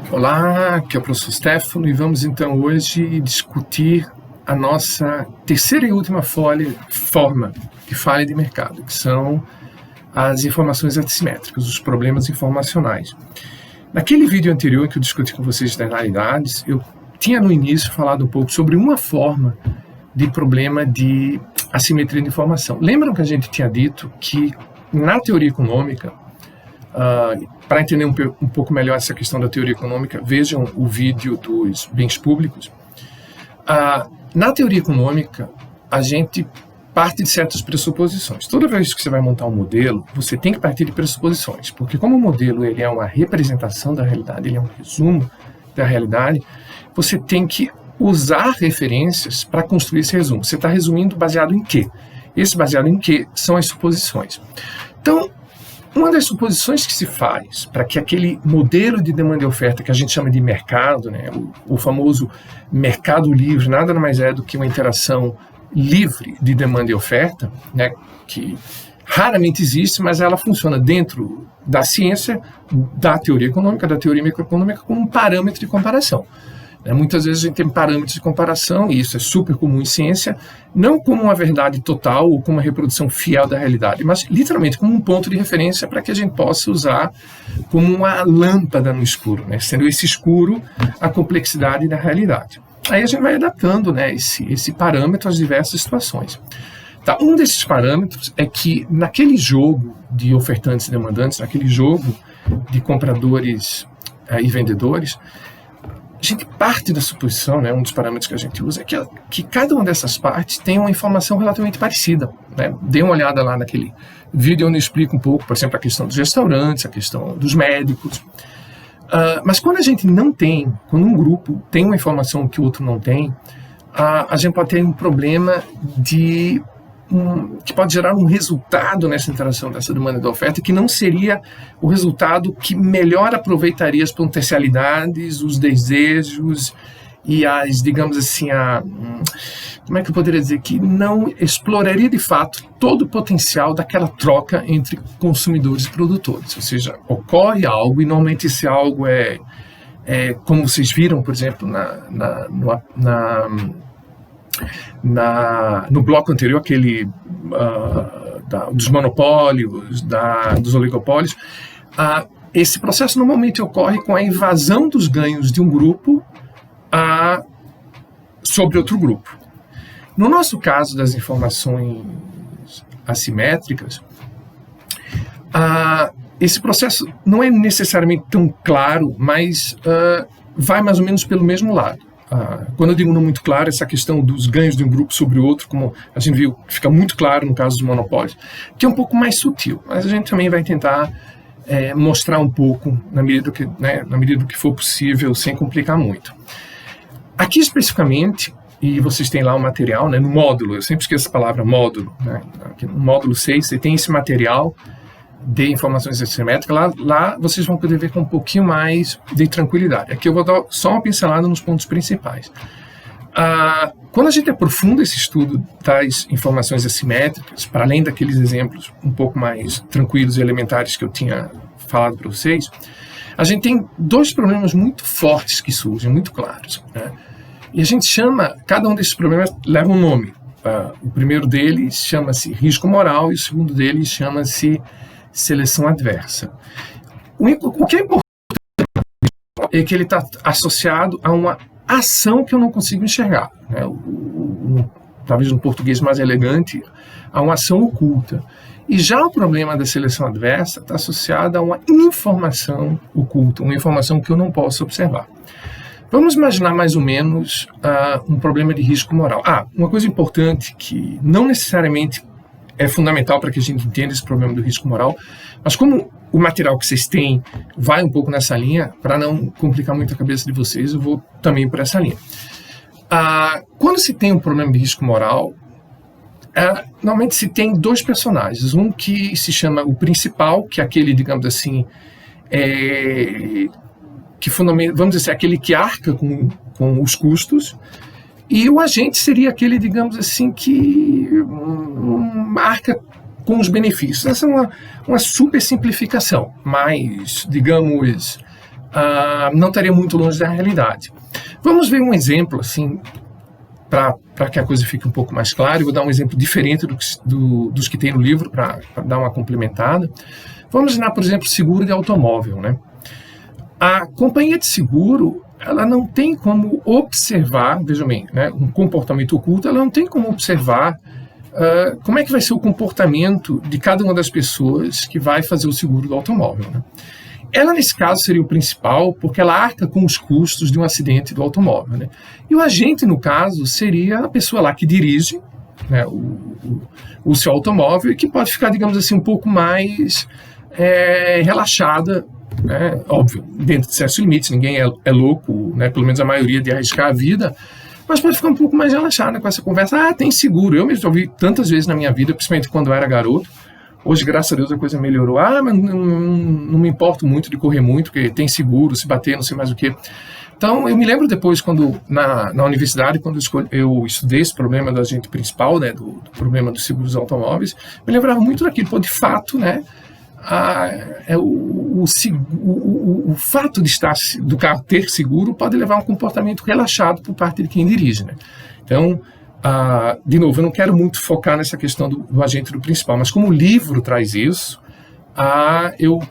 Olá, aqui é o professor Stefano e vamos então hoje discutir a nossa terceira e última forma de falha de mercado, que são as informações assimétricas, os problemas informacionais. Naquele vídeo anterior que eu discuti com vocês das realidades, eu tinha no início falado um pouco sobre uma forma de problema de assimetria de informação. Lembram que a gente tinha dito que na teoria econômica, para entender um pouco melhor essa questão da teoria econômica, vejam o vídeo dos bens públicos. Na teoria econômica, a gente parte de certas pressuposições. Toda vez que você vai montar um modelo, você tem que partir de pressuposições, porque como o modelo ele é uma representação da realidade, ele é um resumo da realidade, você tem que usar referências para construir esse resumo. Você está resumindo baseado em quê? Esse baseado em quê são as suposições. Então, uma das suposições que se faz para que aquele modelo de demanda e oferta que a gente chama de mercado, né, o famoso mercado livre, nada mais é do que uma interação livre de demanda e oferta, né, que raramente existe, mas ela funciona dentro da ciência, da teoria econômica, da teoria microeconômica, como um parâmetro de comparação. Muitas vezes a gente tem parâmetros de comparação, e isso é super comum em ciência, não como uma verdade total ou como uma reprodução fiel da realidade, mas literalmente como um ponto de referência para que a gente possa usar como uma lâmpada no escuro, né? Sendo esse escuro a complexidade da realidade. Aí a gente vai adaptando, né, esse parâmetro às diversas situações. Tá, um desses parâmetros é que naquele jogo de ofertantes e demandantes, naquele jogo de compradores e vendedores, a gente parte da suposição, né, um dos parâmetros que a gente usa, é que cada uma dessas partes tem uma informação relativamente parecida. Né? Dê uma olhada lá naquele vídeo onde eu explico um pouco, por exemplo, a questão dos restaurantes, a questão dos médicos. Mas quando a gente não tem, quando um grupo tem uma informação que o outro não tem, a gente pode ter um problema que pode gerar um resultado nessa interação dessa demanda e da oferta que não seria o resultado que melhor aproveitaria as potencialidades, os desejos e as, digamos assim, como é que eu poderia dizer, que não exploraria de fato todo o potencial daquela troca entre consumidores e produtores. Ou seja, ocorre algo e normalmente esse algo é como vocês viram, por exemplo, no bloco anterior, aquele dos monopólios, dos oligopólios, esse processo normalmente ocorre com a invasão dos ganhos de um grupo sobre outro grupo. No nosso caso das informações assimétricas, esse processo não é necessariamente tão claro, mas vai mais ou menos pelo mesmo lado. Quando eu digo não muito claro, essa questão dos ganhos de um grupo sobre o outro, como a gente viu, fica muito claro no caso dos monopólios, que é um pouco mais sutil, mas a gente também vai tentar mostrar um pouco na medida do que for possível, sem complicar muito. Aqui especificamente, e vocês têm lá o material, né, no módulo, eu sempre esqueço a palavra módulo, né, aqui no módulo 6, você tem esse material de informações assimétricas, lá vocês vão poder ver com um pouquinho mais de tranquilidade. Aqui eu vou dar só uma pincelada nos pontos principais. Quando a gente aprofunda esse estudo das informações assimétricas, para além daqueles exemplos um pouco mais tranquilos e elementares que eu tinha falado para vocês, a gente tem dois problemas muito fortes que surgem, muito claros. Né? E a gente chama, cada um desses problemas leva um nome. O primeiro deles chama-se risco moral e o segundo deles chama-se seleção adversa. O que é importante é que ele está associado a uma ação que eu não consigo enxergar, né? Talvez no português mais elegante, a uma ação oculta. E já o problema da seleção adversa está associado a uma informação oculta, uma informação que eu não posso observar. Vamos imaginar mais ou menos um problema de risco moral. Uma coisa importante que não necessariamente é fundamental para que a gente entenda esse problema do risco moral, mas como o material que vocês têm vai um pouco nessa linha, para não complicar muito a cabeça de vocês, eu vou também por essa linha. Quando se tem um problema de risco moral, normalmente se tem dois personagens, um que se chama o principal, que é aquele, digamos assim, vamos dizer, aquele que arca com os custos, e o agente seria aquele, digamos assim, que marca com os benefícios. Essa é uma super simplificação, mas, digamos, não estaria muito longe da realidade. Vamos ver um exemplo, assim, para que a coisa fique um pouco mais clara. Eu vou dar um exemplo diferente dos que tem no livro, para dar uma complementada. Vamos imaginar, por exemplo, seguro de automóvel, né? A companhia de seguro, ela não tem como observar, vejam bem, né, um comportamento oculto, ela não tem como observar como é que vai ser o comportamento de cada uma das pessoas que vai fazer o seguro do automóvel, né? Ela, nesse caso, seria o principal, porque ela arca com os custos de um acidente do automóvel, né? E o agente, no caso, seria a pessoa lá que dirige, né, o seu automóvel, e que pode ficar, digamos assim, um pouco mais relaxada, né? Óbvio, dentro de certos limites, ninguém é louco, né, pelo menos a maioria, de arriscar a vida, mas pode ficar um pouco mais relaxada com essa conversa. Tem seguro. Eu mesmo já ouvi tantas vezes na minha vida, principalmente quando eu era garoto. Hoje, graças a Deus, a coisa melhorou. Mas não me importo muito de correr muito, porque tem seguro, se bater, não sei mais o quê. Então, eu me lembro depois, quando na universidade, quando eu estudei esse problema do agente principal, né, do problema dos seguros automóveis, me lembrava muito daquilo. De fato, né, o fato do carro ter seguro pode levar a um comportamento relaxado por parte de quem dirige, né? Então, de novo, eu não quero muito focar nessa questão do agente do principal, mas como o livro traz isso, eu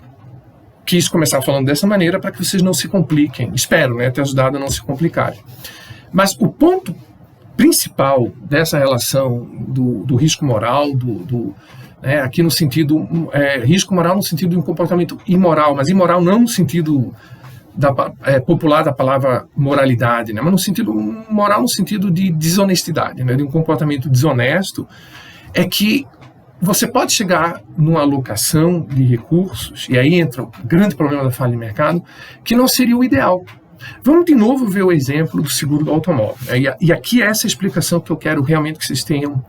quis começar falando dessa maneira para que vocês não se compliquem. Espero, né, ter ajudado a não se complicarem. Mas o ponto principal dessa relação do risco moral, aqui no sentido, risco moral no sentido de um comportamento imoral, mas imoral não no sentido popular da palavra moralidade, né, mas no sentido moral no sentido de desonestidade, né, de um comportamento desonesto, é que você pode chegar numa alocação de recursos, e aí entra o grande problema da falha de mercado, que não seria o ideal. Vamos de novo ver o exemplo do seguro do automóvel, né, e aqui é essa explicação que eu quero realmente que vocês tenham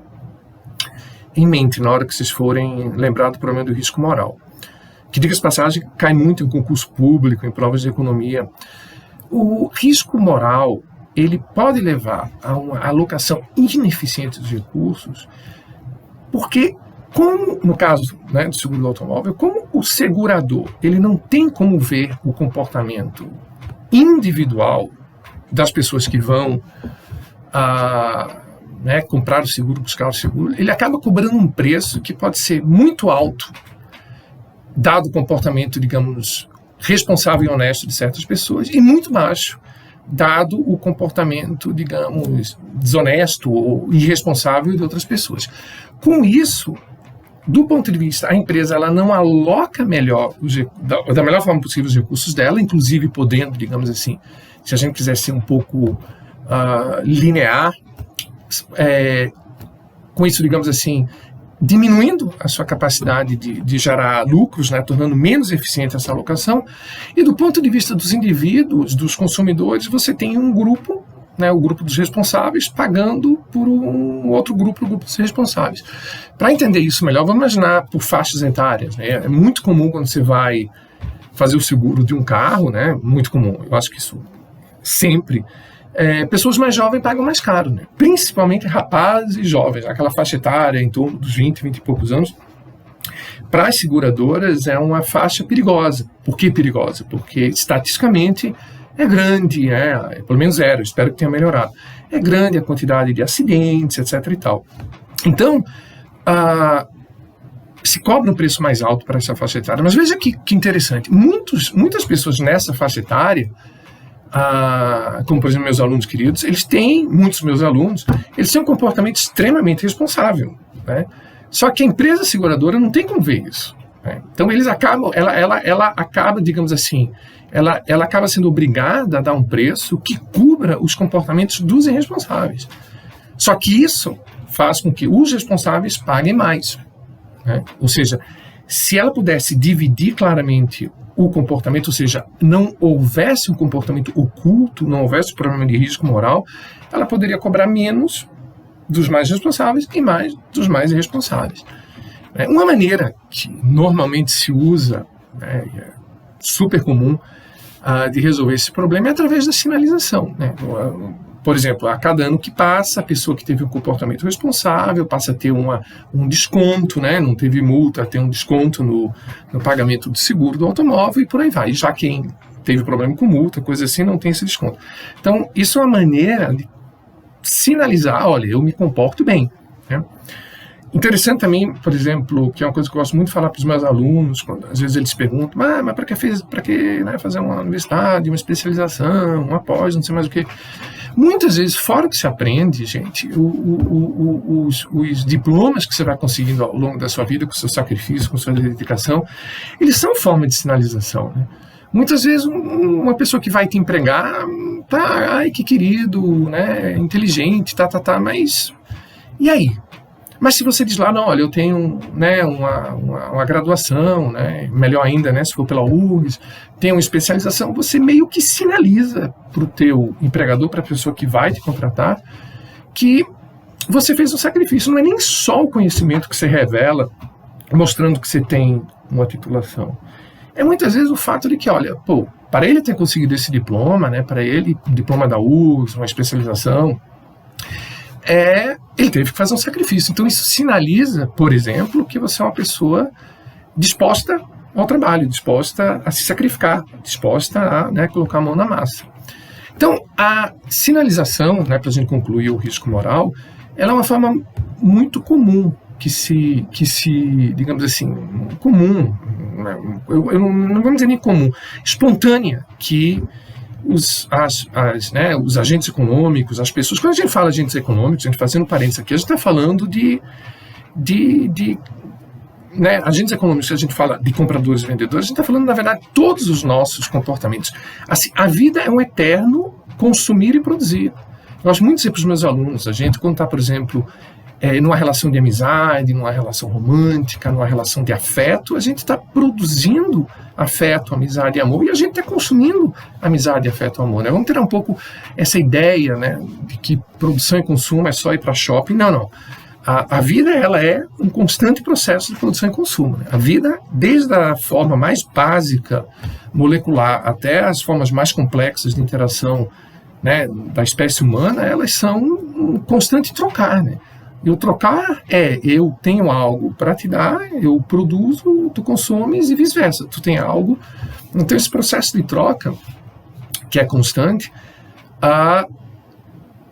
em mente na hora que vocês forem lembrar do problema do risco moral, que, diga-se de passagem, cai muito em concurso público, em provas de economia. O risco moral, ele pode levar a uma alocação ineficiente dos recursos, porque, como no caso, né, do seguro do automóvel, como o segurador ele não tem como ver o comportamento individual das pessoas que vão comprar o seguro, buscar o seguro, ele acaba cobrando um preço que pode ser muito alto, dado o comportamento, digamos, responsável e honesto de certas pessoas, e muito baixo, dado o comportamento, digamos, desonesto ou irresponsável de outras pessoas. Com isso, do ponto de vista, a empresa ela não aloca melhor, da melhor forma possível os recursos dela, inclusive podendo, digamos assim, se a gente quiser ser um pouco linear, com isso, digamos assim, diminuindo a sua capacidade de gerar lucros, né, tornando menos eficiente essa alocação. E do ponto de vista dos indivíduos, dos consumidores, você tem um grupo, né, o grupo dos responsáveis, pagando por um outro grupo, o grupo dos responsáveis. Para entender isso melhor, vamos imaginar por faixas etárias, né? É muito comum quando você vai fazer o seguro de um carro, né, muito comum, eu acho que isso sempre... pessoas mais jovens pagam mais caro, né? Principalmente rapazes e jovens, aquela faixa etária em torno dos 20 e poucos anos. Para as seguradoras é uma faixa perigosa. Por que perigosa? Porque estatisticamente é grande, pelo menos era, espero que tenha melhorado. É grande a quantidade de acidentes, etc. e tal. Então, se cobra um preço mais alto para essa faixa etária. Mas veja que interessante, muitas pessoas nessa faixa etária, como por exemplo meus alunos queridos, muitos meus alunos, eles têm um comportamento extremamente responsável, né? Só que a empresa seguradora não tem como ver isso, né? Então eles acabam, ela acaba, digamos assim, ela acaba sendo obrigada a dar um preço que cubra os comportamentos dos irresponsáveis. Só que isso faz com que os responsáveis paguem mais, né? Ou seja, se ela pudesse dividir claramente o comportamento, ou seja, não houvesse um comportamento oculto, não houvesse problema de risco moral, ela poderia cobrar menos dos mais responsáveis e mais dos mais irresponsáveis. Uma maneira que normalmente se usa, é super comum, de resolver esse problema é através da sinalização, né? Por exemplo, a cada ano que passa, a pessoa que teve um comportamento responsável passa a ter um desconto, né? Não teve multa, tem um desconto no pagamento do seguro do automóvel e por aí vai. Já quem teve problema com multa, coisa assim, não tem esse desconto. Então, isso é uma maneira de sinalizar, olha, eu me comporto bem, né? Interessante também, por exemplo, que é uma coisa que eu gosto muito de falar para os meus alunos, quando às vezes eles perguntam, mas para que né, fazer uma universidade, uma especialização, uma pós, não sei mais o que. Muitas vezes, fora que se aprende, gente, os diplomas que você vai conseguindo ao longo da sua vida, com o seu sacrifício, com a sua dedicação, eles são forma de sinalização, né? Muitas vezes uma pessoa que vai te empregar, tá, ai que querido, né, inteligente, mas e aí? Mas se você diz lá, não, olha, eu tenho, né, uma graduação, né, melhor ainda, né, se for pela URGS, tenho uma especialização, você meio que sinaliza para o teu empregador, para a pessoa que vai te contratar, que você fez um sacrifício. Não é nem só o conhecimento que você revela, mostrando que você tem uma titulação. É muitas vezes o fato de que, olha, pô, para ele ter conseguido esse diploma, né, para ele, diploma da URGS, uma especialização, ele teve que fazer um sacrifício. Então isso sinaliza, por exemplo, que você é uma pessoa disposta ao trabalho, disposta a se sacrificar, disposta a, né, colocar a mão na massa. Então a sinalização, né, para a gente concluir o risco moral, ela é uma forma muito comum que se digamos assim, comum, eu não vamos dizer nem comum, espontânea, que os agentes econômicos, as pessoas, quando a gente fala agentes econômicos, a gente fazendo parênteses aqui, a gente está falando de né, agentes econômicos, a gente fala de compradores e vendedores, a gente está falando, na verdade, todos os nossos comportamentos. Assim, a vida é um eterno consumir e produzir. Eu gosto muito de dizer para os meus alunos, a gente, quando está, por exemplo, numa relação de amizade, numa relação romântica, numa relação de afeto, a gente está produzindo afeto, amizade e amor, e a gente está consumindo amizade, afeto e amor, né? Vamos tirar um pouco essa ideia, né, de que produção e consumo é só ir para shopping. Não. A vida, ela é um constante processo de produção e consumo, né? A vida, desde a forma mais básica, molecular, até as formas mais complexas de interação, né, da espécie humana, elas são um constante trocar, né? E o trocar eu tenho algo para te dar, eu produzo, tu consumes e vice-versa. Tu tem algo. Então esse processo de troca, que é constante,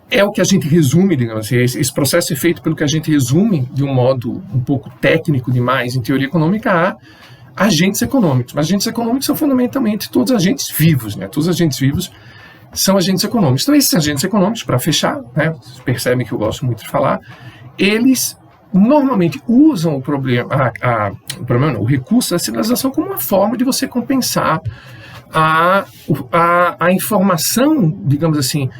é o que a gente resume, digamos assim. Esse processo é feito pelo que a gente resume de um modo um pouco técnico demais em teoria econômica a agentes econômicos. Mas agentes econômicos são fundamentalmente todos agentes vivos, né? Todos os agentes vivos são agentes econômicos. Então esses agentes econômicos, para fechar, né, vocês percebem que eu gosto muito de falar, eles normalmente usam o recurso da sinalização como uma forma de você compensar a informação, digamos assim,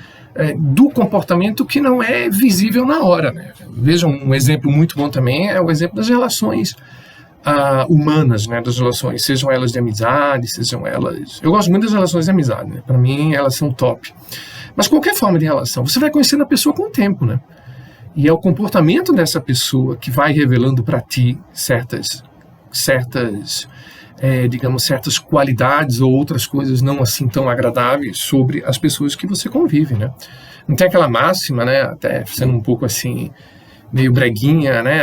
do comportamento que não é visível na hora, né? Vejam, um exemplo muito bom também é o exemplo das relações humanas, né? Das relações, sejam elas de amizade, sejam elas... Eu gosto muito das relações de amizade, né? Para mim elas são top. Mas qualquer forma de relação, você vai conhecendo a pessoa com o tempo, né? E é o comportamento dessa pessoa que vai revelando para ti certas qualidades ou outras coisas não assim tão agradáveis sobre as pessoas que você convive, né? Não tem aquela máxima, né? Até sendo um pouco assim, meio breguinha, né?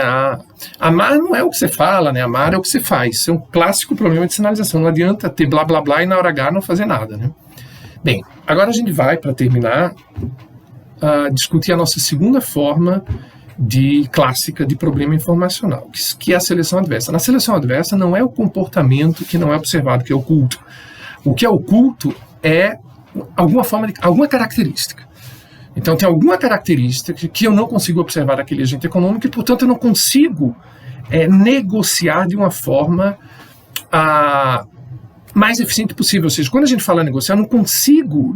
Amar não é o que você fala, né? Amar é o que você faz. Isso é um clássico problema de sinalização. Não adianta ter blá blá blá e na hora H não fazer nada, né? Bem, agora a gente vai, para terminar, discutir a nossa segunda forma clássica de problema informacional, que é a seleção adversa. Na seleção adversa não é o comportamento que não é observado, que é oculto. O que é oculto é alguma característica. Então tem alguma característica que eu não consigo observar naquele agente econômico e, portanto, eu não consigo negociar de uma forma mais eficiente possível. Ou seja, quando a gente fala negociar, eu não consigo,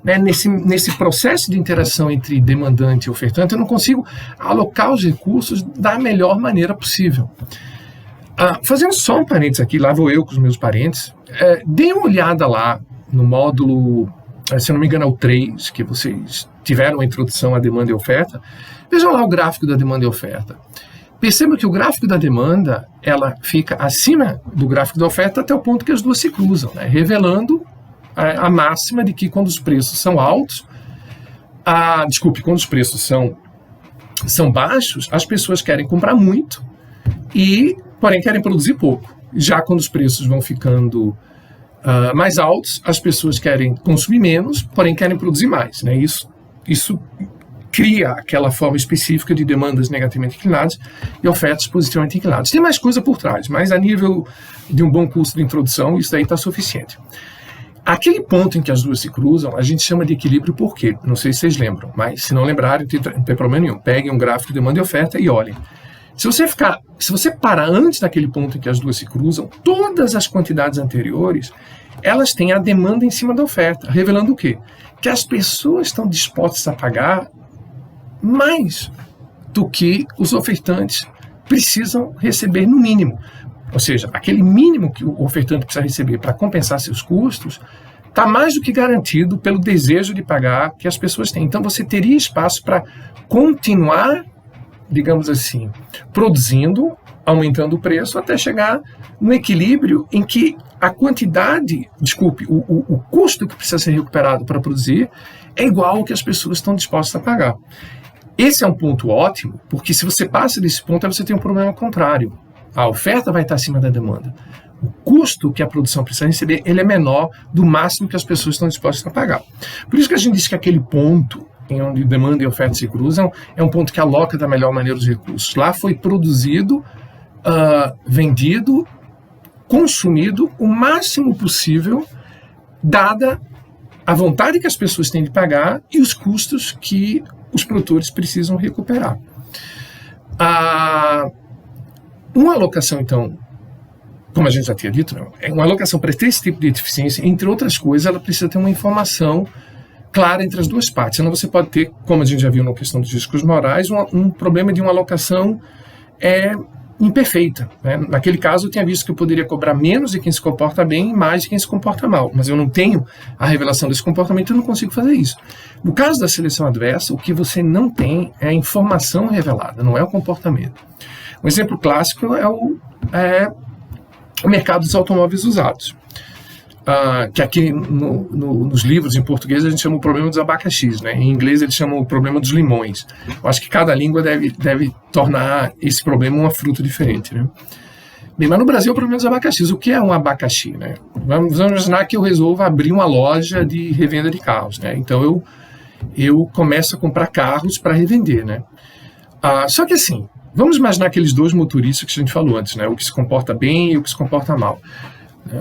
nesse processo de interação entre demandante e ofertante, eu não consigo alocar os recursos da melhor maneira possível. Fazendo só um parênteses aqui, lá vou eu com os meus parênteses, deem uma olhada lá no módulo, se eu não me engano é o 3, que vocês tiveram a introdução à demanda e oferta. Vejam lá o gráfico da demanda e oferta. Perceba que o gráfico da demanda, ela fica acima do gráfico da oferta até o ponto que as duas se cruzam, né? Revelando a máxima de que quando os preços são altos, quando os preços são baixos, as pessoas querem comprar muito porém querem produzir pouco. Já quando os preços vão ficando mais altos, as pessoas querem consumir menos, porém querem produzir mais, né? Isso cria aquela forma específica de demandas negativamente inclinadas e ofertas positivamente inclinadas. Tem mais coisa por trás, mas a nível de um bom curso de introdução, isso daí está suficiente. Aquele ponto em que as duas se cruzam, a gente chama de equilíbrio por quê? Não sei se vocês lembram, mas se não lembrarem, não tem problema nenhum. Peguem um gráfico de demanda e oferta e olhem. Se você parar antes daquele ponto em que as duas se cruzam, todas as quantidades anteriores, elas têm a demanda em cima da oferta, revelando o quê? Que as pessoas estão dispostas a pagar mais do que os ofertantes precisam receber no mínimo. Ou seja, aquele mínimo que o ofertante precisa receber para compensar seus custos está mais do que garantido pelo desejo de pagar que as pessoas têm. Então você teria espaço para continuar, digamos assim, produzindo, aumentando o preço, até chegar no equilíbrio em que a quantidade, o custo que precisa ser recuperado para produzir é igual ao que as pessoas estão dispostas a pagar. Esse é um ponto ótimo, porque se você passa desse ponto, aí você tem um problema contrário. A oferta vai estar acima da demanda. O custo que a produção precisa receber, ele é menor do máximo que as pessoas estão dispostas a pagar. Por isso que a gente diz que aquele ponto em onde demanda e oferta se cruzam é um ponto que aloca da melhor maneira os recursos. Lá foi produzido, vendido, consumido o máximo possível, dada a vontade que as pessoas têm de pagar e os custos que os produtores precisam recuperar. Uma alocação, então, como a gente já tinha dito, uma alocação para ter esse tipo de eficiência, entre outras coisas, ela precisa ter uma informação clara entre as duas partes. Senão você pode ter, como a gente já viu na questão dos riscos morais, um problema de uma alocação imperfeita, né? Naquele caso, eu tinha visto que eu poderia cobrar menos de quem se comporta bem e mais de quem se comporta mal, mas eu não tenho a revelação desse comportamento, eu não consigo fazer isso. No caso da seleção adversa, o que você não tem é a informação revelada, não é o comportamento. Um exemplo clássico é o mercado dos automóveis usados, que aqui nos livros em português a gente chama o problema dos abacaxis, né? Em inglês eles chamam o problema dos limões. Eu acho que cada língua deve tornar esse problema uma fruta diferente, né? Bem, mas no Brasil é o problema dos abacaxis. O que é um abacaxi, né? Vamos imaginar que eu resolvo abrir uma loja de revenda de carros, né? Então eu começo a comprar carros para revender, né? Só que assim, vamos imaginar aqueles dois motoristas que a gente falou antes, né? O que se comporta bem e o que se comporta mal.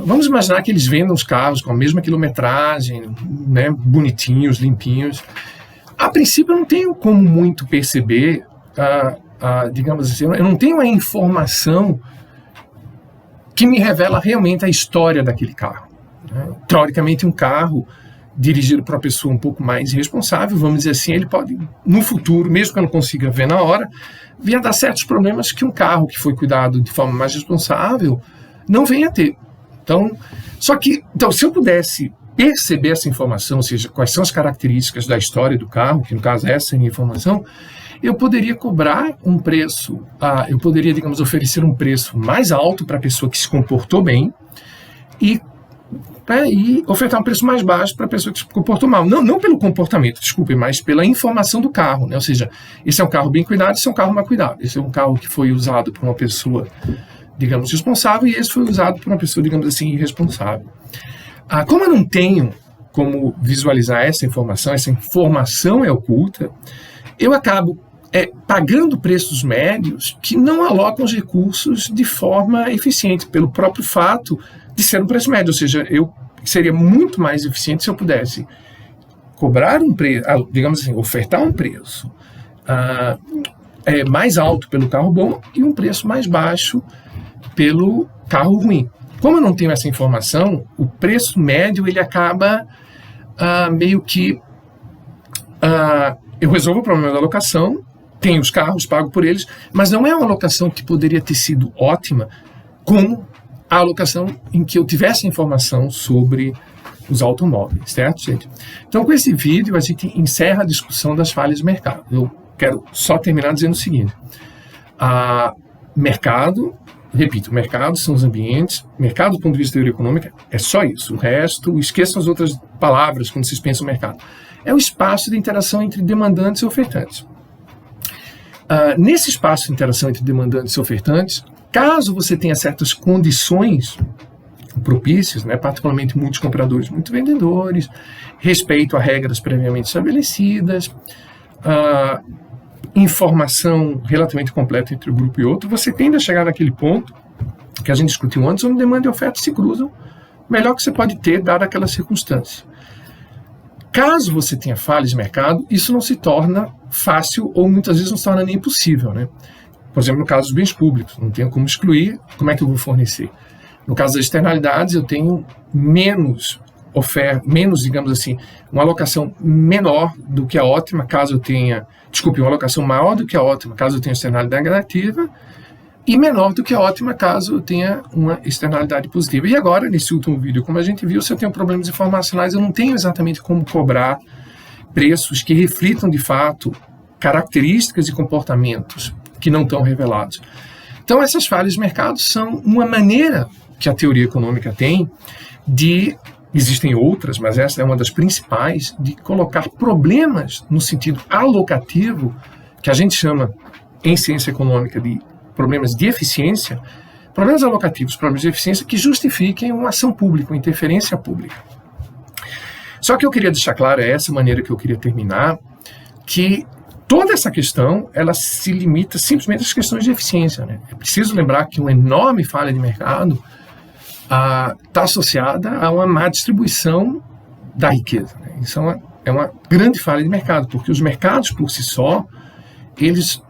Vamos imaginar que eles vendam os carros com a mesma quilometragem, né? Bonitinhos, limpinhos. A princípio, eu não tenho como muito perceber, digamos assim, eu não tenho a informação que me revela realmente a história daquele carro, né? Teoricamente, um carro dirigido por uma pessoa um pouco mais responsável, vamos dizer assim, ele pode, no futuro, mesmo que eu não consiga ver na hora, vir a dar certos problemas que um carro que foi cuidado de forma mais responsável não venha a ter. Então, se eu pudesse perceber essa informação, ou seja, quais são as características da história do carro, que no caso essa é a minha informação, eu poderia cobrar um preço, eu poderia, digamos, oferecer um preço mais alto para a pessoa que se comportou bem e ofertar um preço mais baixo para a pessoa que se comportou mal. Não pelo comportamento, desculpe, mas pela informação do carro, né? Ou seja, esse é um carro bem cuidado, esse é um carro mal cuidado. Esse é um carro que foi usado por uma pessoa, digamos, responsável, e esse foi usado por uma pessoa, digamos assim, irresponsável. Como eu não tenho como visualizar essa informação é oculta, eu acabo pagando preços médios que não alocam os recursos de forma eficiente, pelo próprio fato de ser um preço médio. Ou seja, eu seria muito mais eficiente se eu pudesse cobrar um preço, digamos assim, ofertar um preço mais alto pelo carro bom e um preço mais baixo pelo carro ruim. Como eu não tenho essa informação, o preço médio ele acaba meio que eu resolvo o problema da alocação, tenho os carros, pago por eles, mas não é uma alocação que poderia ter sido ótima como a alocação em que eu tivesse informação sobre os automóveis, certo, gente? Então, com esse vídeo, a gente encerra a discussão das falhas do mercado. Eu quero só terminar dizendo o seguinte: mercado são os ambientes, mercado do ponto de vista da teoria econômica é só isso, o resto, esqueçam as outras palavras quando vocês pensam no mercado. É o espaço de interação entre demandantes e ofertantes. Nesse espaço de interação entre demandantes e ofertantes, caso você tenha certas condições propícios, né, particularmente muitos compradores, muitos vendedores, respeito a regras previamente estabelecidas, informação relativamente completa entre um grupo e outro, você tende a chegar naquele ponto que a gente discutiu antes, onde demanda e oferta se cruzam, melhor que você pode ter, dada aquela circunstância. Caso você tenha falhas de mercado, isso não se torna fácil ou muitas vezes não se torna nem impossível, né? Por exemplo, no caso dos bens públicos, não tenho como excluir, como é que eu vou fornecer? No caso das externalidades, eu tenho menos oferta, digamos assim, uma alocação menor do que a ótima, caso eu tenha, uma alocação maior do que a ótima, caso eu tenha externalidade negativa, e menor do que a ótima, caso eu tenha uma externalidade positiva. E agora, nesse último vídeo, como a gente viu, se eu tenho problemas informacionais, eu não tenho exatamente como cobrar preços que reflitam, de fato, características e comportamentos que não estão revelados. Então, essas falhas de mercado são uma maneira que a teoria econômica tem de, existem outras, mas essa é uma das principais, de colocar problemas no sentido alocativo, que a gente chama, em ciência econômica, de problemas de eficiência, problemas alocativos, problemas de eficiência que justifiquem uma ação pública, uma interferência pública. Só que eu queria deixar claro, é essa maneira que eu queria terminar, que toda essa questão, ela se limita simplesmente às questões de eficiência, né? É preciso lembrar que uma enorme falha de mercado está associada a uma má distribuição da riqueza, né? Isso é uma grande falha de mercado, porque os mercados por si só, eles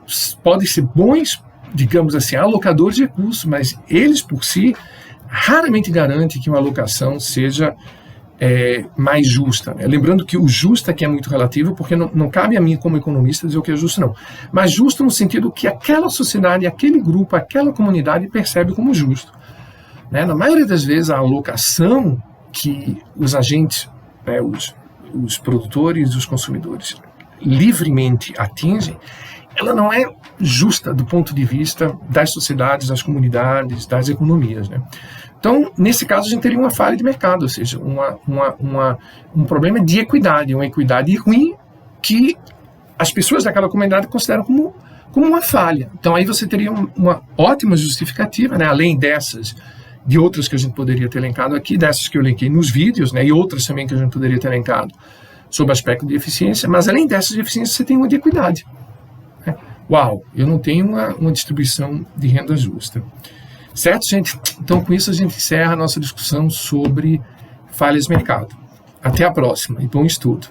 podem ser bons, digamos assim, alocadores de recursos, mas eles por si raramente garantem que uma alocação seja mais justa, né? Lembrando que o justo aqui é muito relativo, porque não cabe a mim como economista dizer o que é justo, não. Mas justo no sentido que aquela sociedade, aquele grupo, aquela comunidade percebe como justo, né? Na maioria das vezes, a alocação que os agentes, né, os produtores e os consumidores livremente atingem, ela não é justa do ponto de vista das sociedades, das comunidades, das economias, né? Então, nesse caso, a gente teria uma falha de mercado, ou seja, um problema de equidade, uma equidade ruim que as pessoas daquela comunidade consideram como uma falha. Então, aí você teria uma ótima justificativa, né, além dessas, de outras que a gente poderia ter elencado aqui, dessas que eu elenquei nos vídeos, né, e outras também que a gente poderia ter elencado sob o aspecto de eficiência, mas além dessas de eficiência, você tem uma de equidade. Uau, eu não tenho uma distribuição de renda justa. Certo, gente? Então, com isso, a gente encerra a nossa discussão sobre falhas de mercado. Até a próxima e bom estudo.